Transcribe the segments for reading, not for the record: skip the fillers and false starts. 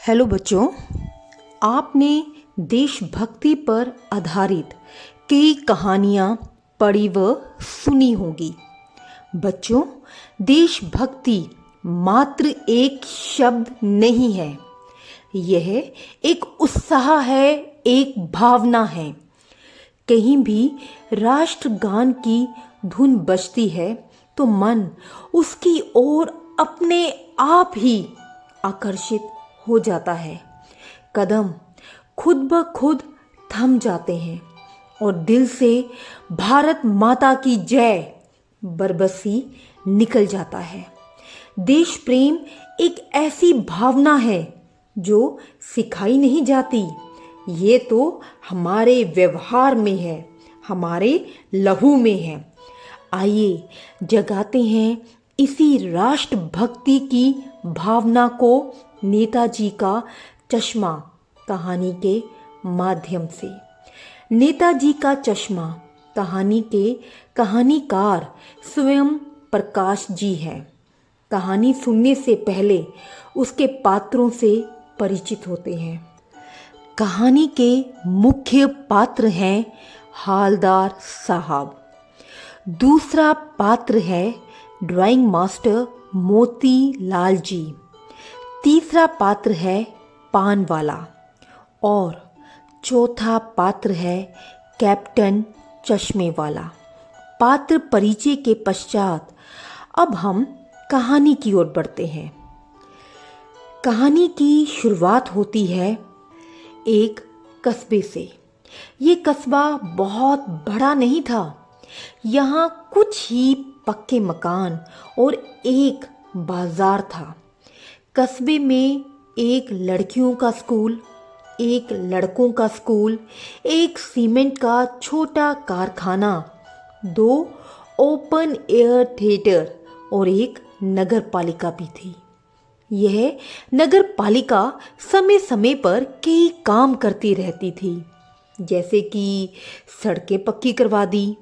Hello बच्चों, आपने देशभक्ति पर आधारित कई कहानियाँ पढ़ी व सुनी होगी। बच्चों, देशभक्ति मात्र एक शब्द नहीं है, यह एक उत्साह है, एक भावना है। कहीं भी राष्ट्रगान की धुन बजती है तो मन उसकी ओर अपने आप ही आकर्षित हो जाता है। कदम खुद ब खुद थम जाते हैं और दिल से भारत माता की जय बरबसी निकल जाता है। देश प्रेम एक ऐसी भावना है जो सिखाई नहीं जाती, ये तो हमारे व्यवहार में है, हमारे लहू में है। आइए जगाते हैं इसी राष्ट्रभक्ति की भावना को नेताजी का चश्मा कहानी के माध्यम से। नेताजी का चश्मा कहानी के कहानीकार स्वयं प्रकाश जी हैं। कहानी सुनने से पहले उसके पात्रों से परिचित होते हैं। कहानी के मुख्य पात्र हैं हालदार साहब। दूसरा पात्र है ड्राइंग मास्टर मोती लाल जी। तीसरा पात्र है पान वाला और चौथा पात्र है कैप्टन चश्मे वाला। पात्र परिचय के पश्चात अब हम कहानी की ओर बढ़ते हैं। कहानी की शुरुआत होती है एक कस्बे से। ये कस्बा बहुत बड़ा नहीं था। यहाँ कुछ ही पक्के मकान और एक बाजार था। कस्बे में एक लड़कियों का स्कूल, एक लड़कों का स्कूल, एक सीमेंट का छोटा कारखाना, 2 ओपन एयर थिएटर और एक नगर पालिका भी थी। यह नगर पालिका समय समय पर कई काम करती रहती थी, जैसे कि सड़कें पक्की करवा दी,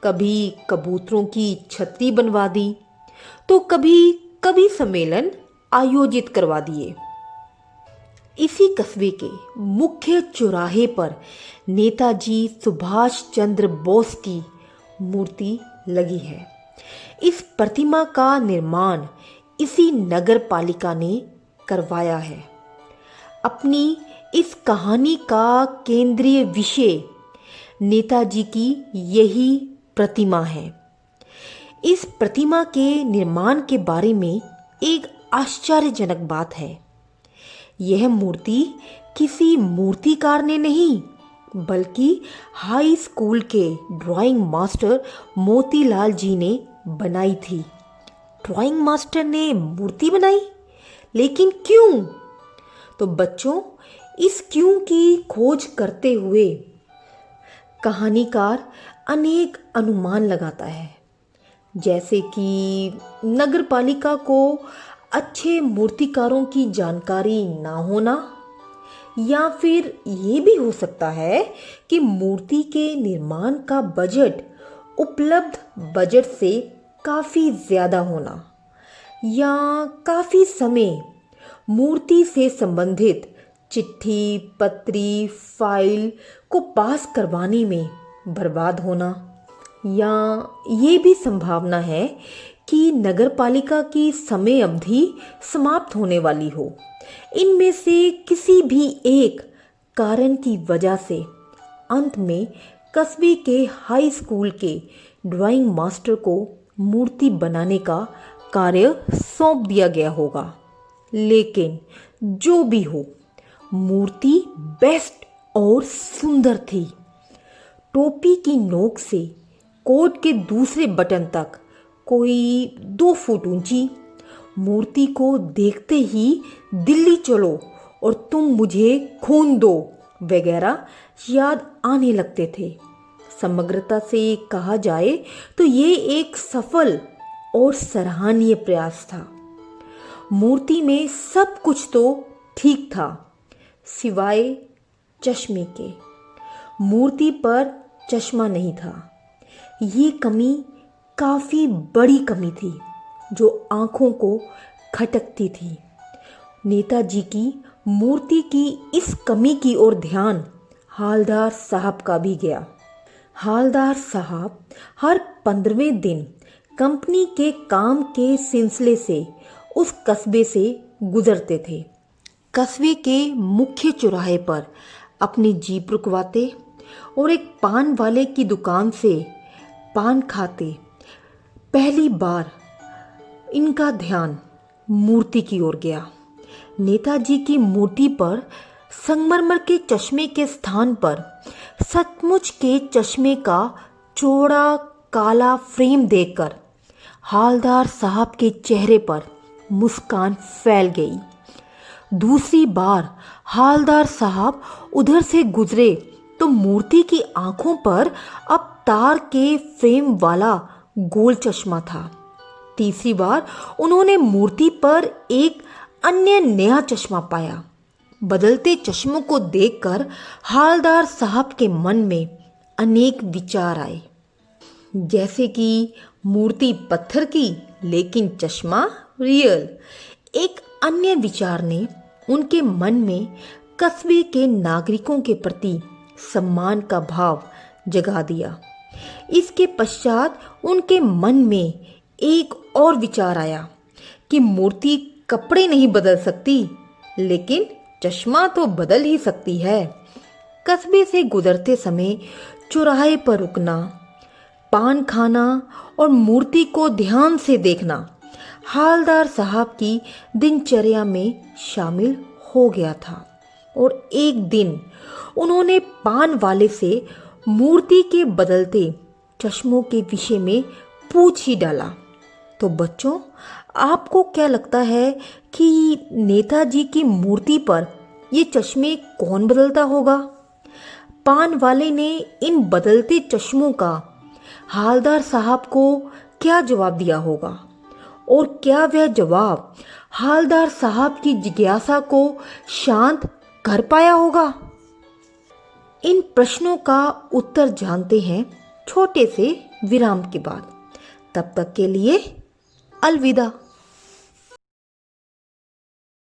कभी कबूतरों की छतरी बनवा दी, तो कभी सम्मेलन आयोजित करवा दिए। इसी कस्बे के मुख्य चौराहे पर नेताजी सुभाष चंद्र बोस की मूर्ति लगी है। इस प्रतिमा का निर्माण इसी नगर पालिका ने करवाया है। अपनी इस कहानी का केंद्रीय विषय नेताजी की यही प्रतिमा है। इस प्रतिमा के निर्माण के बारे में एक आश्चर्यजनक बात है। यह मूर्ति किसी मूर्तिकार ने नहीं, बल्कि हाई स्कूल के ड्राइंग मास्टर मोतीलाल जी ने बनाई थी। ड्राइंग मास्टर ने मूर्ति बनाई, लेकिन क्यों? तो बच्चों, इस क्यों की खोज करते हुए कहानीकार अनेक अनुमान लगाता है, जैसे कि नगर पालिका को अच्छे मूर्तिकारों की जानकारी ना होना, या फिर ये भी हो सकता है कि मूर्ति के निर्माण का बजट उपलब्ध बजट से काफ़ी ज़्यादा होना, या काफ़ी समय मूर्ति से संबंधित चिट्ठी, पत्री, फाइल को पास करवाने में बर्बाद होना, या ये भी संभावना है कि नगरपालिका की समय अवधि समाप्त होने वाली हो। इनमें से किसी भी एक कारण की वजह से अंत में कस्बे के हाई स्कूल के ड्राइंग मास्टर को मूर्ति बनाने का कार्य सौंप दिया गया होगा। लेकिन जो भी हो, मूर्ति बेस्ट और सुंदर थी। टोपी की नोक से कोट के दूसरे बटन तक कोई 2 फुट ऊंची, मूर्ति को देखते ही दिल्ली चलो और तुम मुझे खून दो वगैरह याद आने लगते थे। समग्रता से कहा जाए तो ये एक सफल और सराहनीय प्रयास था। मूर्ति में सब कुछ तो ठीक था, सिवाय चश्मे के। मूर्ति पर चश्मा नहीं था। ये कमी काफ़ी बड़ी कमी थी, जो आँखों को खटकती थी। नेताजी की मूर्ति की इस कमी की ओर ध्यान हालदार साहब का भी गया। हालदार साहब हर 15वें दिन कंपनी के काम के सिलसिले से उस कस्बे से गुजरते थे। कस्बे के मुख्य चौराहे पर अपनी जीप रुकवाते और एक पान वाले की दुकान से पान खाते। पहली बार इनका ध्यान मूर्ति की ओर गया। नेताजी की मूर्ति पर संगमरमर के चश्मे के स्थान पर सचमुच के चश्मे का चौड़ा काला फ्रेम देखकर हालदार साहब के चेहरे पर मुस्कान फैल गई। दूसरी बार हालदार साहब उधर से गुजरे तो मूर्ति की आंखों पर अब तार के फ्रेम वाला गोल चश्मा था। तीसरी बार उन्होंने मूर्ति पर एक अन्य नया चश्मा पाया। बदलते चश्मों को देखकर हालदार साहब के मन में अनेक विचार आए, जैसे कि मूर्ति पत्थर की लेकिन चश्मा रियल। एक अन्य विचार ने उनके मन में कस्बे के नागरिकों के प्रति सम्मान का भाव जगा दिया। इसके पश्चात उनके मन में एक और विचार आया कि मूर्ति कपड़े नहीं बदल सकती लेकिन चश्मा तो बदल ही सकती है। कस्बे से गुजरते समय चौराहे पर रुकना, पान खाना और मूर्ति को ध्यान से देखना हालदार साहब की दिनचर्या में शामिल हो गया था। और एक दिन उन्होंने पान वाले से मूर्ति के बदलते चश्मों के विषय में पूछ ही डाला। तो बच्चों, आपको क्या लगता है कि नेताजी की मूर्ति पर ये चश्मे कौन बदलता होगा? पान वाले ने इन बदलते चश्मों का हालदार साहब को क्या जवाब दिया होगा? और क्या वह जवाब हालदार साहब की जिज्ञासा को शांत कर पाया होगा? इन प्रश्नों का उत्तर जानते हैं छोटे से विराम के बाद। तब तक के लिए अलविदा।